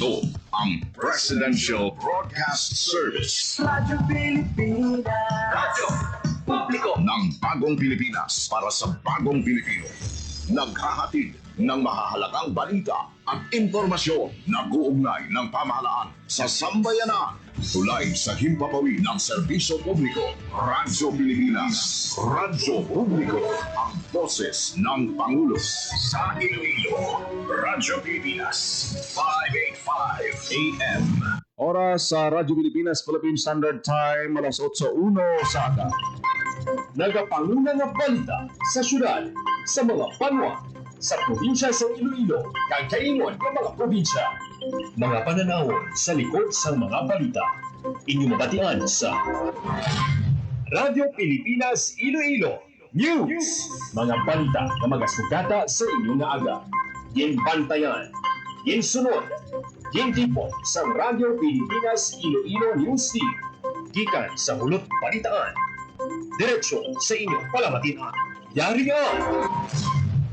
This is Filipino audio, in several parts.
Ito ang Presidential Broadcast Service. Radyo Pilipinas. Radyo Publiko ng Bagong Pilipinas para sa Bagong Pilipino. Naghahatid ng mahahalagang balita at impormasyon na guugnay ng pamahalaan sa sambayanan. Tulay sa himpapawid ng serbisyo publiko. Radyo Pilipinas. Radyo Publiko. Ang boses ng Pangulo. Sa Iloilo. Radyo Pilipinas. 585 AM. Oras sa Radyo Pilipinas, Philippine Standard Time, alas 8:01 sa aga. Nagapanguna nga balita sa syudad, sa mga banwa, sa probinsya sa Iloilo, kag kaingon ng mga probinsya. Mga pananawon sa likod sa mga balita. Inyong mabatian sa Radyo Pilipinas Iloilo News. Mga balita na mga sugata sa inyong aga. Yen bantayan, yen sunod, yen tipon sa Radyo Pilipinas Iloilo News Team. Gikan sa hulot balitaan. Diretsyo sa inyong palamatian. Yari ang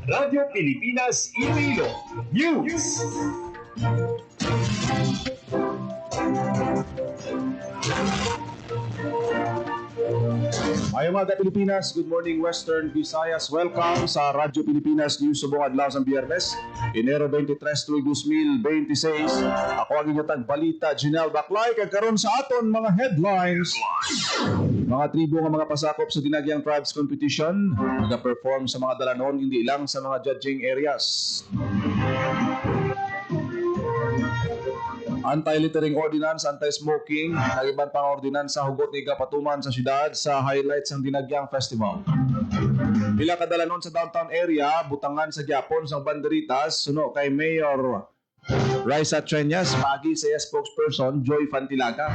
Radyo Pilipinas Iloilo News. Mayong mga Pilipinas, good morning Western Visayas. Welcome sa Radyo Pilipinas News subong adlaw sa Biyernes, Enero 23, 2026. Ako ang inyong tagbalita, Janelle Baclay, kag karon sa aton mga headlines. Mga tribo nga mga pasakop sa Dinagyang Tribes Competition nag-perform sa mga dalanon hindi lang sa mga judging areas. Anti-littering ordinance, anti-smoking, nag-iban pang ordinance sa hugot ni kapatuman sa syudad sa highlights ng Dinagyang Festival. Pila kadalanon sa downtown area, butangan sa Gyapon sa banderitas, suno kay Mayor Raisa Treñas, pagi sa spokesperson Joy Fantilaga.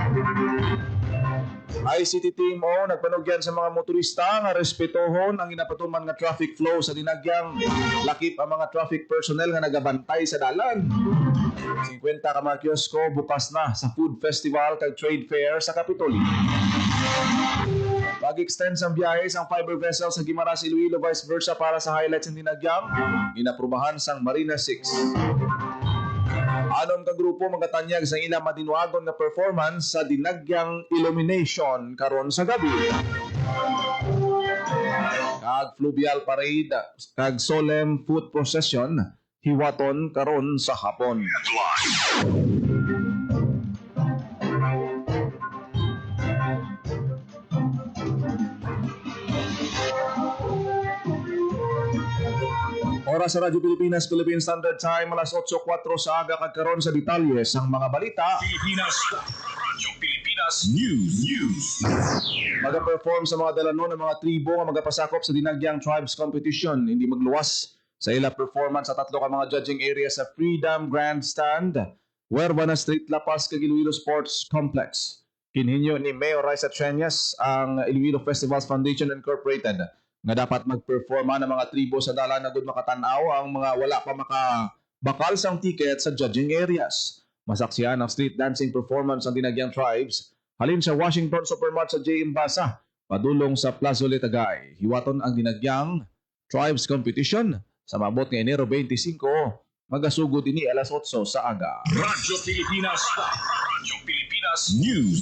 ICT Team O nagpanugyan sa mga motorista nga respetohon ang ginapatuman nga traffic flow sa Dinagyang, lakip ang mga traffic personnel nga nagabantay sa dalan. 50 ka mga kiosko bukas na sa food festival kag trade fair sa Kapitolyo. Mag-extend sa biyahe ang fiber vessel sa Guimaras, Iloilo, vice versa para sa highlights ng Dinagyang, inaprubahan sang Marina 6. Anom ka grupo magatanyag sa ilang madinwagon nga performance sa Dinagyang Illumination karon sa gabi. Kag fluvial parade kag solemn foot procession hiwaton karon sa hapon. Oras sa Radyo Pilipinas, Philippine Standard Time, alas 8:04 sa aga kag karon sa detalye sang mga balita. Pilipinas. Radyo Pilipinas News. Maga-perform sa mga dalanon ng mga tribo nga magapasakop sa Dinagyang Tribes Competition. Hindi magluwas sa ila performance sa tatlo ka mga judging area sa Freedom Grandstand, Huervana Street, La Paz, kag Iloilo Sports Complex. Kinhinyo ni Mayor Raisa Treñas ang Iloilo Festivals Foundation Incorporated nga dapat magperforma ng mga tribo sa dalan na gud makatanaw ang mga wala pa makabakal sang ticket sa judging areas. Masaksihan ang street dancing performance ng Dinagyang Tribes halin sa Washington Supermart sa J. Imbasa, padulong sa Plaza Tagay. Hiwaton ang Dinagyang Tribes Competition sa maabot nga Enero 25, magasugod ini alas 8 sa aga. Radyo Pilipinas. Radyo Pilipinas News.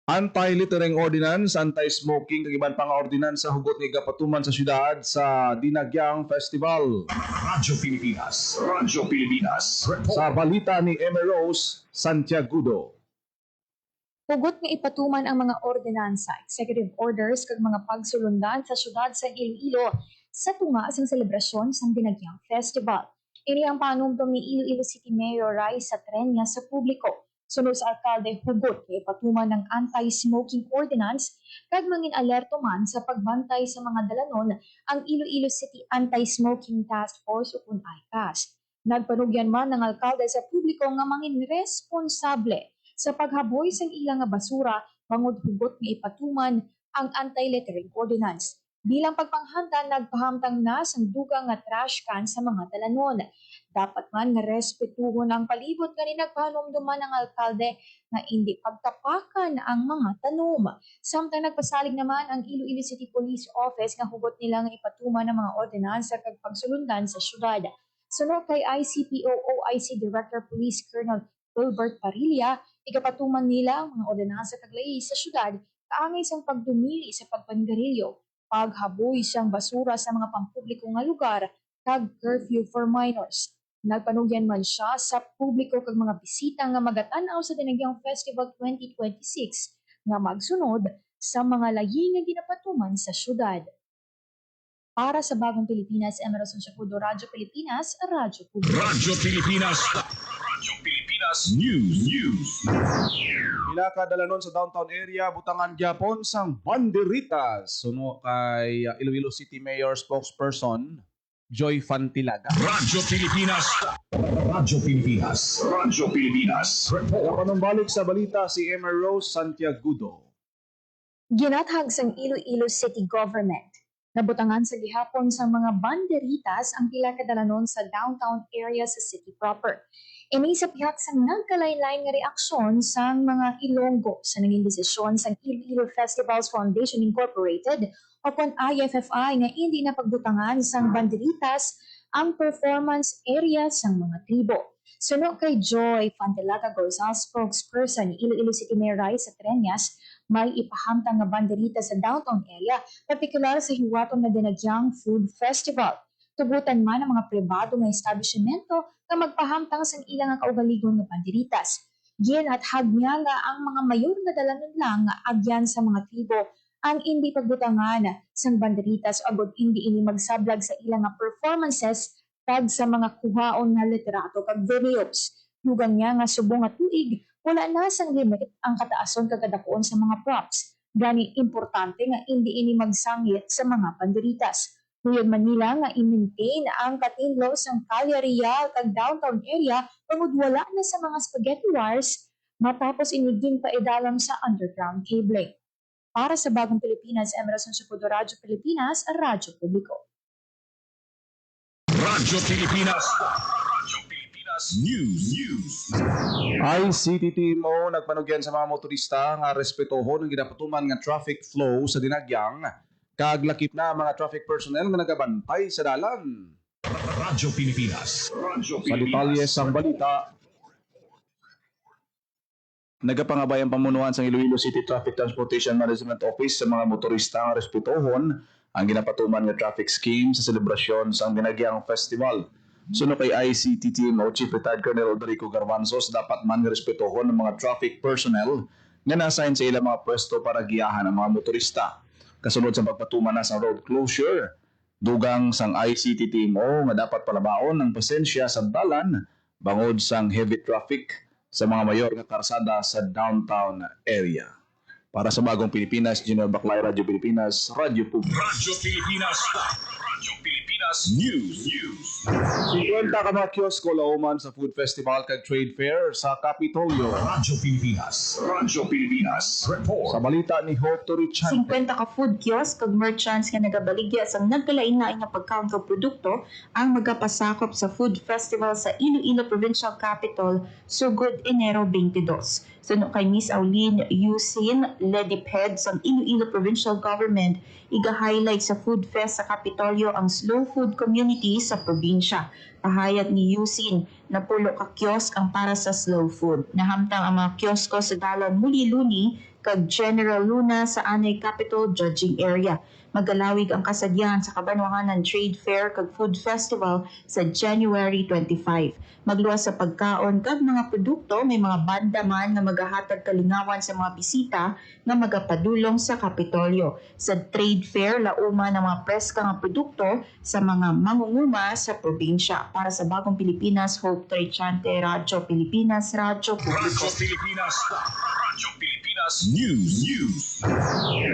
Anti-littering ordinance, anti-smoking, kag iban pang ordinance sa hugot ni kapatuman sa syudad sa Dinagyang Festival. Radyo Pilipinas. Radyo Pilipinas. Sa balita ni Emma Rose Santiagudo. Hugot nga ipatuman ang mga ordinansa, executive orders kag mga pagsulundan sa syudad sa Iloilo sa tunga sang selebrasyon sang Dinagyang Festival. Ini ang panumdum ni Iloilo City Mayor Raisa Treñas sa publiko. Sunod sa alkalde, hugot nga ipatuman ng anti-smoking ordinance kag mangin alerto man sa pagbantay sa mga dalanon ang Iloilo City Anti-Smoking Task Force o kun ICAS. Nagpanugyan man ng alkalde sa publiko nga mangin responsable sa paghaboy sang ilang nga basura bangod hugot nga ipatuman ang anti-littering ordinance. Bilang pagpanghanda, nagpahamtang na sang dugang nga trash can sa mga dalanon. Dapat man nga respetuhon ang palibot nga nagpahanumduman ng alkalde na hindi pagtapakan ang mga tanom. Samtang nagpasalig naman ang Iloilo City Police Office nga hugot nila nga ipatuman ang mga ordinansa kag pagsulundan sa syudad. Sunod kay ICPO OIC Director Police Colonel Wilbert Parilla, igapatuman nila ang mga ordinansa kaglay sa syudad kaangay sang pagdumili sa pagpangarilyo, paghaboy siyang basura sa mga pampubliko nga lugar, kag curfew for minors. Nagpanugyan man siya sa publiko kag mga bisita nga magatan-aw sa Dinagyang Festival 2026 nga magsunod sa mga layi nga ginapatuman sa syudad. Para sa Bagong Pilipinas, Emerson Chapudo, Radyo Pilipinas, Radyo Publiko. Radyo Pilipinas. Radyo Pilipinas News. Ila ka dalanon sa downtown area, Butangan, Gyapon, sang banderitas. Suno kay Iloilo City Mayor spokesperson, Joy Fantilaga. Radyo Pilipinas. Radyo Pilipinas. Radyo Pilipinas. Panumbalik sa balita si Emma Rose Santiagudo. Ginathag sang Iloilo City Government. Nabutangan sa gihapon sa mga banderitas ang pila ka dalanon sa downtown area sa city proper. Ini sa pihak sang nagkalain-lain nga reaksyon sang mga Ilonggo sa naging desisyon sang Iloilo Festivals Foundation Incorporated o kon IFFI nga hindi na pagbutangan sang banderitas ang performance area sang mga tribo. Suno kay Joy Fantilaga Gorzal, spokesperson ni Iloilo City Mayor Raisa Treñas, may ipahamtang nga banderita sa downtown area, partikular sa hiwaton na Dinagyang Food Festival. Tubutan man ang mga pribado nga establishmento nga magpahamtang sa ilang nga kaugaligon nga banderitas. Ginhathag niya nga ang mga mayor nga dalanon lang nga agyan sa mga tribo ang hindi pagbutangan sang banderitas agod hindi ini magsablag sa ilang nga performances kag sa mga kuhaon nga literato kag videos. Dugang niya nga subong nga tuig, wala na sang limit ang kataason kagadakuon sa mga props. Gani importante nga hindi ini magsangit sa mga banderitas. Huyon man nila nga i-maintain ang katinlo sang Calle Real kag downtown area tungod wala na sa mga spaghetti wires matapos iniging paidalam sa underground cabling. Para sa Bagong Pilipinas, Emerson Chapudo, Radyo Pilipinas, Radyo Publiko. Radyo Pilipinas. Radyo Pilipinas News. ICTTMO nagpanugyan sa mga motorista nga respetohon ang ginapatuman nga traffic flow sa Dinagyang kag lakip na mga traffic personnel nga nagabantay sa dalan. Radyo Pilipinas. Radyo Sa detalye sang balita, nagapangabay ang pamunuan sa Iloilo City Traffic Transportation Management Office sa mga motorista nga respetohon ang ginapatuman nga traffic scheme sa selebrasyon sa Dinagyang Festival. Suno kay ICTTMO Chief Retired Colonel Rodrigo Garbanzos, dapat man nga respetohon ng mga traffic personnel nga na-assign sa ilang mga pwesto para giyahan ang mga motorista. Kasunod sa pagpatuman na sa road closure, dugang sang ICTTMO nga dapat palabaon ang pasensya sa dalan bangod sang heavy traffic sa mga mayor nga karsada sa downtown area. Para sa Bagong Pilipinas, Junior Baclay, Radyo Pilipinas, Radyo Publiko. Radyo Pilipinas. Radyo Pilipinas News. 50 ka mga kiosko lauman sa Food Festival kag Trade Fair sa Kapitolyo. Radyo Pilipinas. Radyo Pilipinas. Sa Report. balita ni Hope Torrichante. 50 ka food kiosk kag merchants nga nagabaligya sa nagkalain-lain nga pagkaon kag produkto ang magapasakop sa Food Festival sa Iloilo Provincial Capital sugod Enero 22. Suno kay Miss Auline Yusin, Lediphead sa Iloilo Provincial Government, iga-highlight sa Food Fest sa Kapitolyo ang slow food community sa probinsya. Pahayag ni Yusin na pulo ka kiosk ang para sa slow food. Nahamtang ang mga kiosko sa dalan Muli-Luni kag General Luna sa Anay Capital Judging Area. Magalawig ang kasadyahan sa Kabanwahanan Trade Fair kag Food Festival sa January 25. Magluwas sa pagkaon kag mga produkto, may mga banda man nga magahatag kalingawan sa mga bisita nga magapadulong sa Kapitolyo. Sa Trade Fair, lauma ng mga preska nga produkto sa mga mangunguma sa probinsya. Para sa Bagong Pilipinas, Hope Torrichante, Radyo Pilipinas, Radyo Publiko. Radyo Pilipinas. Radyo Pilipinas News.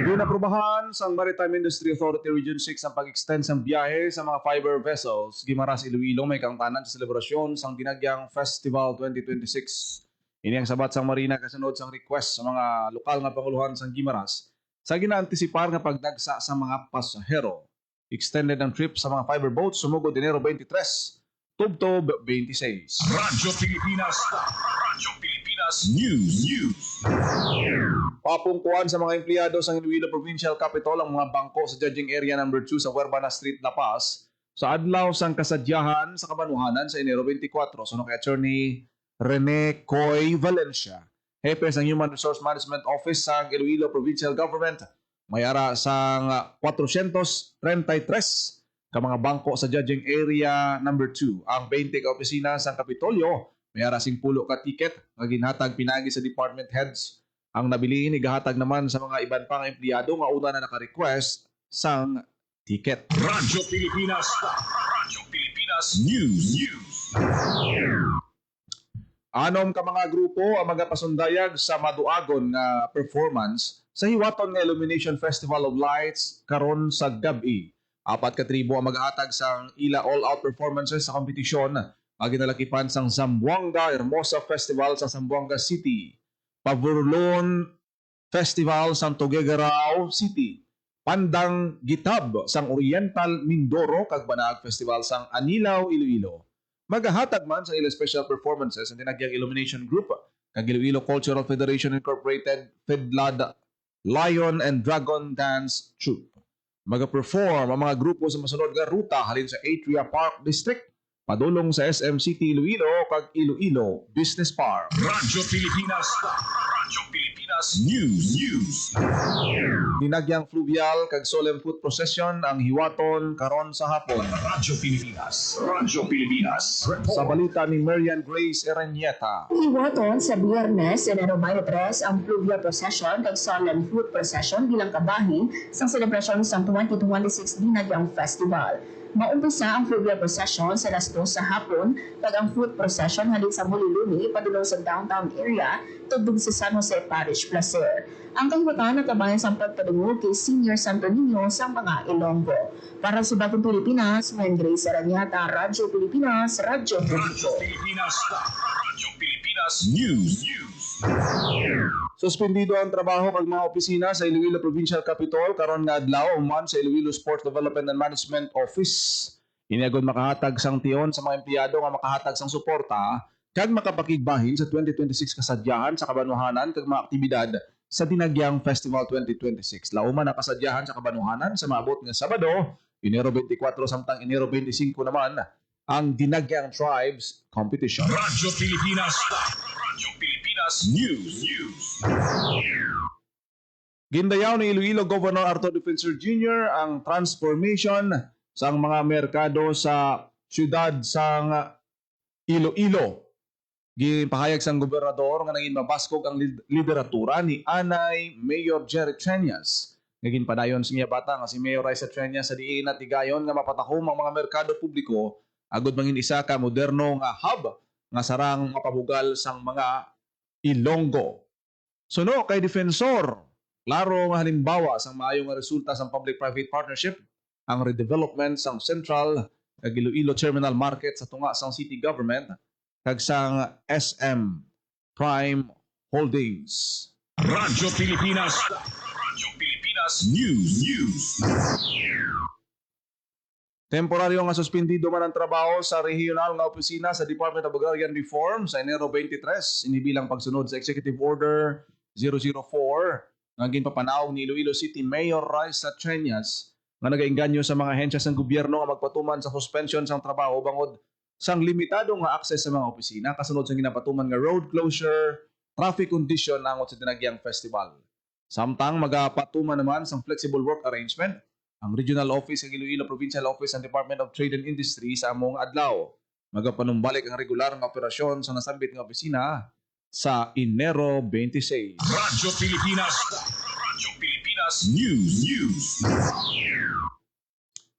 Ginaprubahan sa Maritime Industry Authority Region 6 ang pag-extend sa biyahe sa mga fiber vessels. Gimaras Iloilo may kangtanan sa selebrasyon sa Dinagyang Festival 2026. Ini ang sabat sang Marina kasunod sang request sa mga lokal nga panguluhan sang Gimaras sa ginaantisipar nga pagdagsa sa mga pasahero. Extended ang trip sa mga fiber boats sumugod Enero 23, Tubtob 26. Radyo Pilipinas. Radyo Pilipinas News. Papungkuan sa mga empleyado sa Iloilo Provincial Capital ang mga bangko sa Judging Area No. 2 sa Huerbana Street, La Paz sa adlaw sang kasadyahan sa Kabanwahanan sa Enero 24. So kay Attorney Rene Coy Valencia, Hepe sa Human Resource Management Office sa Iloilo Provincial Government, mayara sang 433 ka mga bangko sa Judging Area number 2. Ang 20 ka opisina sa Kapitolyo, mayara sing pulo ka ticket nga ginhatag pinagi sa department heads. Ang nabilin igahatag naman sa mga iban pang empleyado nga una na naka-request sang ticket. Radyo Pilipinas. Radyo Pilipinas News. Anom ka mga grupo ang magapasundayag sa maduagon nga performance sa hiwaton nga Illumination Festival of Lights karon sa gabi. 4 ka tribo ang maghatag sang ila all-out performances sa kompetisyon nga ginalakipan sang Zamboanga Hermosa Festival sa Zamboanga City, Pavurlon Festival sa Tuguegarao City, Pandang Gitab sang Oriental Mindoro kag Banag Festival sang Anilaw, Iloilo. Magahatag man sa ila special performances ang tinagyang Illumination Group kag Iloilo Cultural Federation Incorporated, Fedlad Lion and Dragon Dance Troupe. Magaperform ang mga grupo sa masunod nga ruta halin sa Atria Park District, padulong sa SM City Iloilo kag Iloilo Business Park. Radyo Pilipinas. Radyo Pilipinas News. Dinagyang fluvial kag solemn foot procession ang hiwaton karon sa hapon. Radyo Pilipinas. Radyo Pilipinas. Sa balita ni Marian Grace Erenieta. Iwaton sa Biyernes, Enero 23, ang Fluvial Procession kag Solemn Food Procession bilang kabahin sa selebrasyon sa 2026 Dinagyang Festival. Maumpisa ang Fluvial Procession sa alas 2 sa hapon kag ang Food Procession halin sa Muliluni padulong sa downtown area tubig sa San Jose Parish Placer. Ang kahiwatan na kabayan sa pagpadungog kay Senior Santo Niño sa mga Ilonggo. Para sa Bagong Pilipinas, Marian Grace Aranyata, Radyo Pilipinas, Radyo Radyo Pilipinas. Radyo Pilipinas News. Suspendido ang trabaho kag mga opisina sa Iloilo Provincial Capitol karon nga adlaw man sa Iloilo Sports Development and Management Office. Iniagod makahatag sang tiyon sa mga empleyado nga makahatag sang suporta kag makapakigbahin sa 2026 kasadyahan sa Kabanwahanan kag mga aktibidad sa Dinagyang Festival 2026. Lauman ang kasadyahan sa Kabanwahanan sa maabot nga Sabado, Enero 24 samtang Enero 25 naman ang Dinagyang Tribes Competition. Radyo Pilipinas. Radyo Pilipinas News. Gindayaw ni Iloilo Governor Arthur Defensor Jr. ang transformation sa mga merkado sa siyudad sang Iloilo. Gipahayag sang gobernador nga naging mabaskog ang lideratura ni Anay Mayor Jerry Treñas. Naging padayon sa bata nga si Mayor Raisa Treñas sa diin at tigayon nga mapatakom ang mga merkado publiko agud mangin isa ka moderno nga hub nga sarang mapabugal sang mga Ilonggo. Suno kay Defensor, klaro nga halimbawa sang maayo nga resulta sang public-private partnership ang redevelopment sang Central kag Iloilo Terminal Market sa tunga sang city government kag sang SM Prime Holdings. Radyo Pilipinas. Radyo Pilipinas News. Temporaryo nga suspendido man ang trabaho sa regional nga opisina sa Department of Agrarian Reform sa Enero 23 inibilang pagsunod sa Executive Order 004 nga ginpapanawag ni Iloilo City Mayor Raisa Treñas nga nagainganyo sa mga ahensya ng gobyerno nga magpatuman sa suspension sang trabaho bangod sang limitado nga access sa mga opisina kasunod sa ginapatuman nga road closure, traffic condition angot sa Dinagyang Festival. Samtang magapatuman naman sang flexible work arrangement ang Regional Office ng Iloilo Provincial Office ng Department of Trade and Industry sa among adlaw. Magapanumbalik ang regular nga operasyon sa nasambit nga opisina sa Enero 26. Radyo Pilipinas. Radyo Pilipinas News.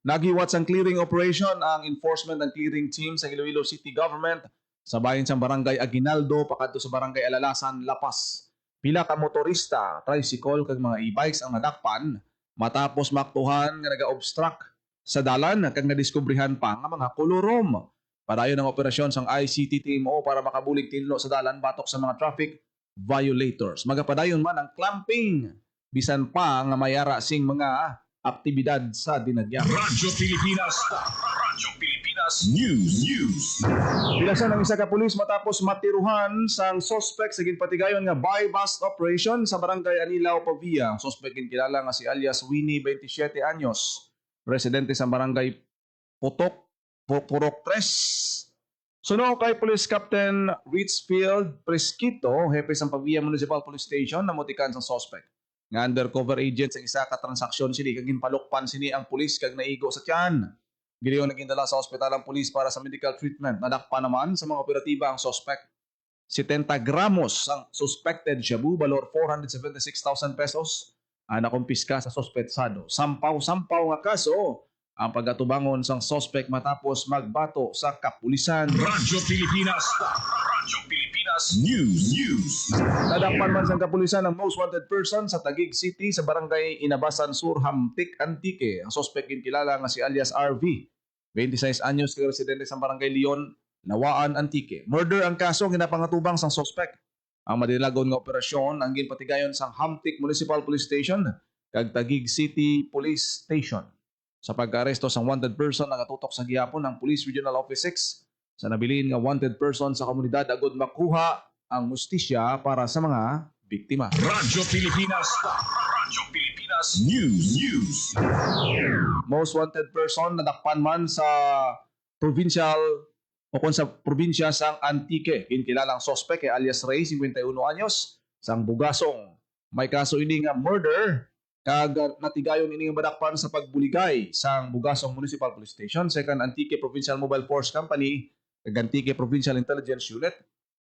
Nagiwat sang clearing operation ang enforcement and clearing team sa Iloilo City Government sa bahin sa Barangay Aguinaldo pakadto sa Barangay Alalasan, Lapas. Pila ka motorista, tricycle kag mga e-bikes ang nadakpan matapos maktuhan nga naga-obstruct sa dalan kag nadiskubrihan pa nga mga kolorom. Padayon ang operasyon sang ICT TMO para makabulig tinlo sa dalan batok sa mga traffic violators. Magapadayon man ang clamping bisan pa nga mayara sing mga aktibidad sa Dinagyang. Radyo Pilipinas. Radyo Pilipinas News. Pilasan ang isa ka pulis matapos matiruhan sang suspect sa ginpatigayon nga buy-bust operation sa Barangay Anilaw, Pavia. Ang suspect ginkilala nga si alias Winnie, 27 anyos, residente sa Barangay Purok 3. Suno kay Police Captain Richfield Presquito, hepe sa Pavia Municipal Police Station, namutikan sa suspect. Nga undercover agent sa isa ka transaksyon sini kag ginpalukpan sini ang pulis kag naigo sa tiyan. Giliw nagindala sa ospital ang pulis para sa medical treatment. Nadakpa naman sa mga operatiba ang suspect. 70 gramos ang suspected shabu, balor 476,000 pesos. Ang nakumpiska sa sospetsado. Sampaw-sampaw nga kaso ang pagatubangon sang suspect matapos magbato sa kapulisan. Radyo Pilipinas. Radyo Pilipinas News. Nadakpan man sa kapulisan ang most wanted person sa Taguig City sa barangay Inabasan Sur, Hamtik, Antique. Ang suspect kilala nga si alias RV. 26 anyos kay residente sa barangay Leon, Nawaan, Antique. Murder ang kaso ginapangatubang sang suspect. Ang madilagon nga operasyon ang ginpatigayon sa Hamtik Municipal Police Station kag Taguig City Police Station. Sa pag-aresto sa wanted person nakatutok sa gihapon ng Police Regional Office 6 sa nabilin nga wanted person sa komunidad agud makuha ang mustisya para sa mga biktima. Radyo Pilipinas. Radyo Pilipinas News. Most wanted person nadakpan man sa provincial o kung sa probinsya sang Antique. Kinkilalang suspect kay alias Ray, 51 anyos, sang Bugasong. May kaso ini nga murder kag natigayon ini nga badakpan sa pagbuligay sang Bugasong Municipal Police Station, second Antique Provincial Mobile Force Company, kag Antique Provincial Intelligence Unit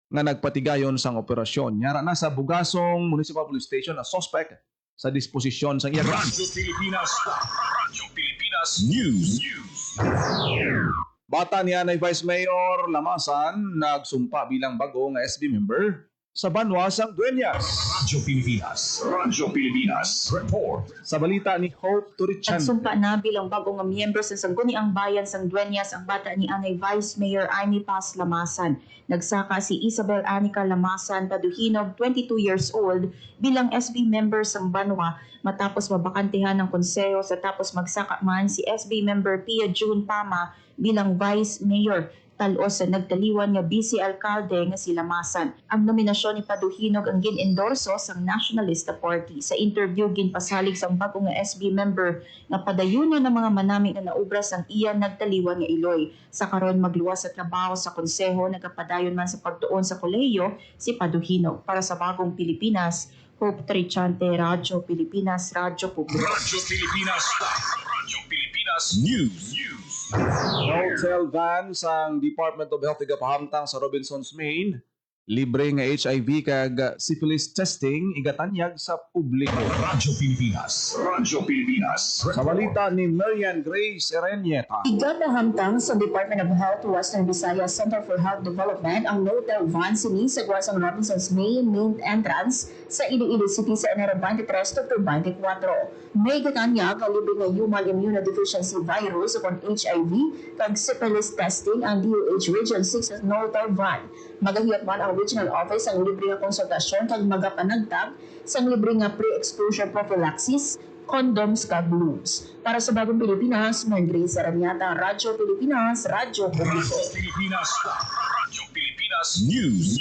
nga nagpatigayon sang operasyon. Nyara na sa Bugasong Municipal Police Station ang suspect sa disposisyon sang iya. Radyo Pilipinas. Radyo Pilipinas News. Bata ni Anay Vice Mayor Lamasan nagsumpa bilang bago nga SB member sa Banwa sang Dueñas. Radyo Pilipinas. Radyo Pilipinas Report. Sa balita ni Hope Turichan. Nagsumpa na bilang bagong nga miyembro sa Sangguniang Bayan sang Dueñas ang bata ni Anay Vice Mayor Amy Paz Lamasan. Nagsaka si Isabel Anica Lamasan Paduhinog, 22 years old, bilang SB member sang Banwa matapos mabakantehan ng konseho sa tapos magsaka man si SB member Pia June Pama bilang Vice Mayor talos sa nagtaliwan nga vice alkalde nga si Lamasan. Ang nominasyon ni Paduhinog ang gin-endorso sa Nationalista Party. Sa interview ginpasalig sa bago nga SB member nga padayuno ng mga manami nga naubras ang iyan nagtaliwan nga Iloy. Sa karon magluwas sa trabaho sa konseho, nagapadayon man sa pagtuon sa kolehiyo si Paduhinog. Para sa Bagong Pilipinas, Hope Trichante, Radyo Pilipinas, Radyo Publiko. Radyo Pilipinas. Radyo Pilipinas News. Hotel van sang Department of Health igapahamtang sa Robinsons, Maine. Libre nga HIV kag syphilis testing igatanyag sa publiko. Radyo Pilipinas. Radyo Pilipinas. Sa balita ni Marian Grace Erenieta. Igatahamtang sa Department of Health Western Visayas Center for Health Development ang Hotel van sini sa Guasang Robinsons main entrance sa Iloilo City sa Enero 23 to 24. May gatanyag ang libre nga human immunodeficiency virus o HIV kag syphilis testing ang DOH Region 6 Hotel van. Magahiyat man ang regional office ang libre nga konsultasyon kag magapanagtag sa libre nga pre-exposure prophylaxis, condoms kag lubes. Para sa Bagong Pilipinas, Grace Aranyata, Radyo Pilipinas, Radyo Publiko. Radyo Pilipinas. Radyo Pilipinas News.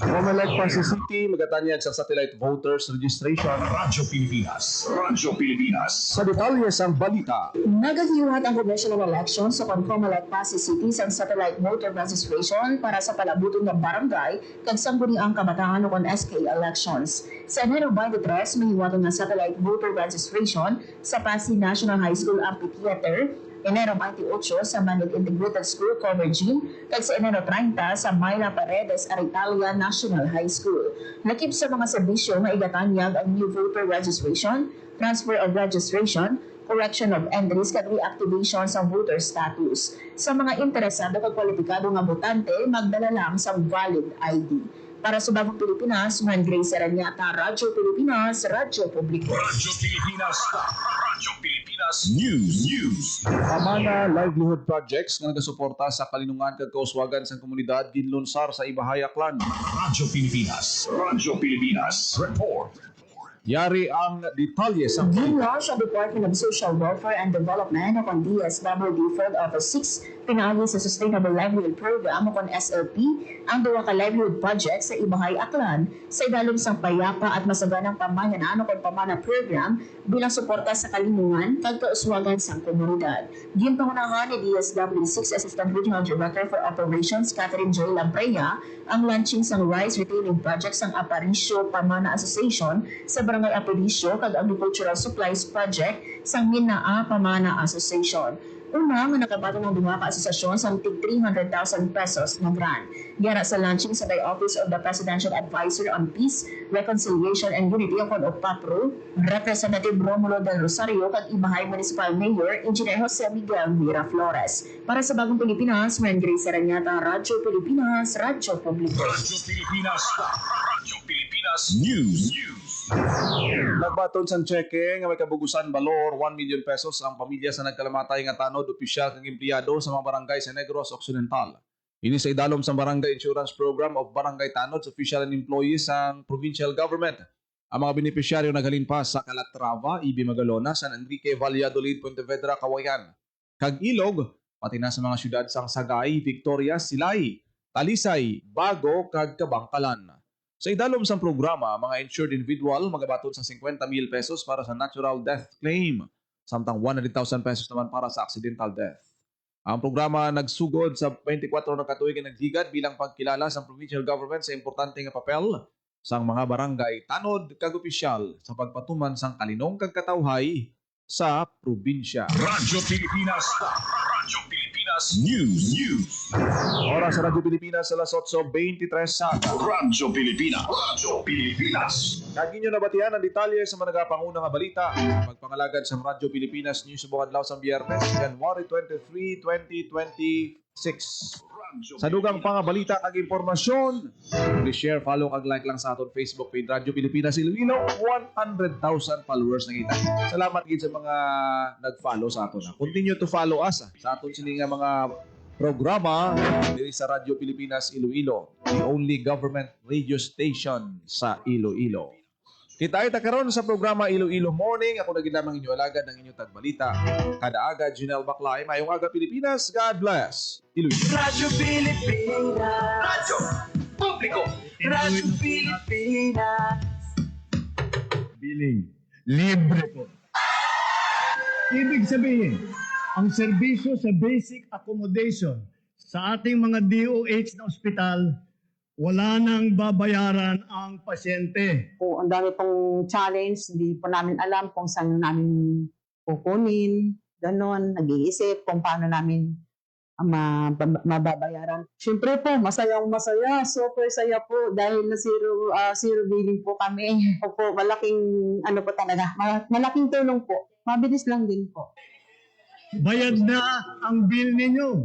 Comelec Pasig City magatanyag sa satellite voters registration. Radyo Pilipinas. Radyo Pilipinas. Sa detalye sang balita. Nagahiwat ang congressional election sa Comelec Pasig City sa satellite voter registration para sa palabuton ng barangay kag sangguniang kabataan o SK elections. Sa Enero 23, mahiwaton ng satellite voter registration sa Pasig National High School Amphitheater, Enero 28 sa Manila Integrated School Convergine, kag sa Enero 30 sa Myla Paredes Aritalia National High School. Lakip sa mga serbisyo nga igatanyag ang new voter registration, transfer of registration, correction of entries kag reactivation sa voter status. Sa mga interesado kag kwalipikado nga botante, magdala lang sa valid ID. Para sa Bagong Pilipinas, Grace Aranyata, Radyo Pilipinas, Radyo Publiko. Radyo Pilipinas. Radyo Pilipinas News. Amana livelihood projects nga nagasuporta sa kalinungan kag kauswagan sa komunidad ginlunsar sa Ibahaya Clan. Radyo Pilipinas. Radyo Pilipinas Report. Yari ang detalye sa Ginlaunch ang Department of Social Welfare and Development o ang DSWD Field Office 6 Pinaagi sa Sustainable Livelihood Program o kon SLP ang duwa ka livelihood project sa Ibahay Aklan sa idalom sang payapa at masaganang pamayanaan o kon pamana program bilang suporta sa kalimungan kag kauswagan sang komunidad. Ginpangunahan ni DSW6 Assistant Regional Director for Operations Catherine J. Lampreya ang launching sang rice retailing project sang Aparicio Pamana Association sa Barangay Aparicio kag Agricultural Supplies Project sang Minaa Pamana Association. Una, nga nakabato ng duha ka asosasyon sa tig 300,000 pesos na grant. Gyara sa launching sa Office of the Presidential Advisor on Peace, Reconciliation and Unity o PAPRO, Representative Romulo del Rosario kag Ibahay Municipal Mayor Engineer Jose Miguel Miraflores. Para sa Bagong Pilipinas, Maren Grace Aranyata, Radyo Pilipinas, Radyo Publiko. Radyo Pilipinas. Radyo Pilipinas News. Nagbaton sang cheque nga may kabugusan balor 1 million pesos ang pamilya sa nagkalamatay nga tanod opisyal kang empleyado sa mga barangay sa Negros Occidental. Ini sa idalom sa Barangay Insurance Program of Barangay Tanod sa official and employees sang provincial government. Ang mga benepisyaryo naghalin pa sa Calatrava, Ibi Magalona, San Enrique, Valladolid, Pontevedra, Kawayan, kag Ilog, pati na sa mga syudad sang Sagay, Victoria, Silay, Talisay, Bago, kag Kabangkalan. Sa idalom sang programa, mga insured individual magabaton sa 50,000 pesos para sa natural death claim, samtang 100,000 pesos naman para sa accidental death. Ang programa nagsugod sa 24 na katuig nga naghigad bilang pagkilala sa provincial government sa importante nga papel sang mga barangay tanod kag opisyal sa pagpatuman sang kalinong kag katawhay sa probinsya. Radyo Pilipinas. Radyo Pilipinas News. Oras sa Radyo Pilipinas alas 8:23 sa Radyo Pilipinas. Radyo Pilipinas. Kagi nyo nabatihan ang detalye sa mga nagapanguna nga balita. Magpangalagad sa Radyo Pilipinas News sa Bukadlaw sa Biyernes, January 23, 2026. Sa dugang pangabalita kag impormasyon, please share, follow kag like lang sa aton Facebook page Radyo Pilipinas Iloilo. 100,000 followers na kita. Salamat gid sa mga nag-follow sa aton. Continue to follow us sa aton sini nga mga programa diri sa Radyo Pilipinas Iloilo, the only government radio station sa Iloilo. Kita ay karon sa programa Iloilo Morning. Ako na ginamang inyo alagad ng inyong tagbalita. Kada aga, Junel Baclay. Mayong aga Pilipinas. God bless. Iloilo. Radyo Pilipinas. Radyo Publiko. Radyo Pilipinas. Billing. Libre po. Ibig sabihin, ang serbisyo sa basic accommodation sa ating mga DOH na ospital, wala nang babayaran ang pasyente. Po, ang dami pong challenge, hindi po namin alam kung saan namin kukunin, ganon, nag-iisip kung paano namin mababayaran. Siyempre po, masayang masaya, super saya po dahil na zero billing po kami. Po, malaking ano po talaga, malaking tulong po. Mabilis lang din po. Bayad na ang bill ninyo.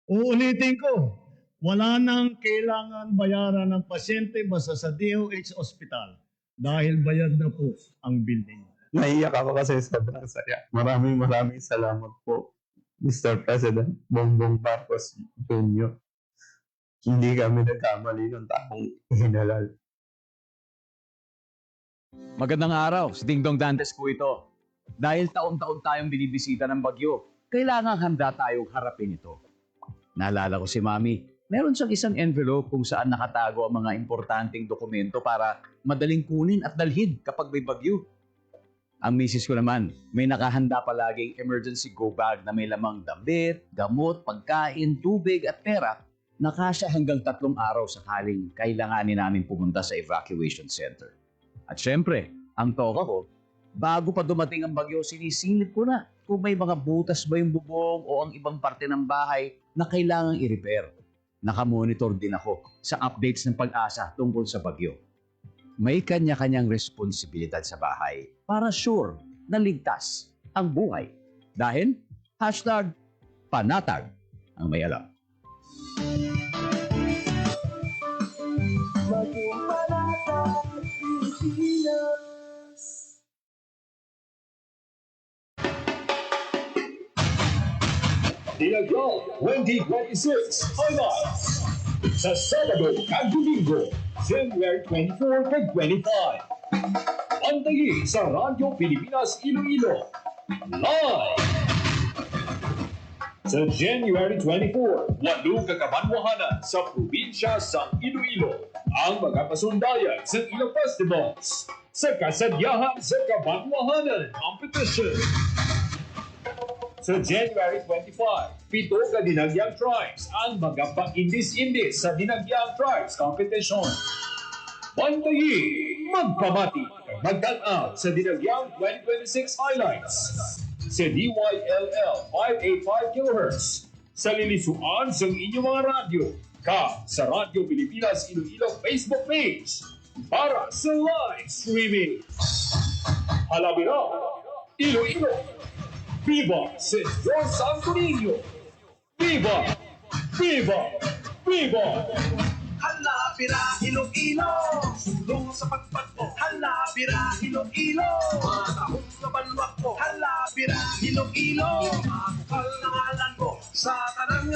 Uulitin ko, wala nang kailangan bayaran ng pasyente basta sa DOH Hospital dahil bayad na po ang bill ninyo. Naiyak ako kasi sobrang saya. Maraming salamat po, Mr. President Bongbong Marcos Jr. Hindi kami nagkamali ng taong hinalal. Magandang araw, si Ding Dong Dantes po ito. Dahil taon-taon tayong binibisita ng bagyo, kailangan handa tayong harapin ito. Naalala ko si Mami, meron siyang isang envelope kung saan nakatago ang mga importanteng dokumento para madaling kunin at dalhin kapag may bagyo. Ang misis ko naman, may nakahanda palaging emergency go bag na may lamang damit, gamot, pagkain, tubig at pera na kasya hanggang 3 araw sakaling kailanganin namin pumunta sa evacuation center. At syempre, ang toka ko, bago pa dumating ang bagyo, sinisilip ko na kung may mga butas ba yung bubong o ang ibang parte ng bahay na kailangang i-repair. Nakamonitor din ako sa updates ng pag-asa tungkol sa bagyo. May kanya-kanyang responsibilidad sa bahay para sure na ligtas ang buhay. Dahil #panatag ang may alam. Maging malatag Pilipinas. Dinagdag 2026 highlights sa Sabado at Domingo, January 24 at 25. Antayin sa Radyo Pilipinas Iloilo. Live! Sa January 24, 8 kakabanwahanan sa probinsya sa Iloilo ang mga pasundayan sa ilang festivals sa kasadyahan sa kabanwahanan competition. Sa January 25, 7 ka Dinagyang Tribes ang mga pa-indis-indis sa Dinagyang Tribes competition. Bantayi, magpamati, magdaan sa Dinagyang 2026 highlights sa DYLL 585 kHz sa lilisuan sa inyong mga radyo sa Radyo Pilipinas Iloilo Facebook page para sa live streaming. Halabira, Iloilo, Viva St. George Santo Niño! Viva! Viva! Viva! Halabira, Iloilo, sulong sa pagpagpo. Halabira, Iloilo, matahong na banwak mo. Halabira, Iloilo, makukal na ngalan mo sa tanang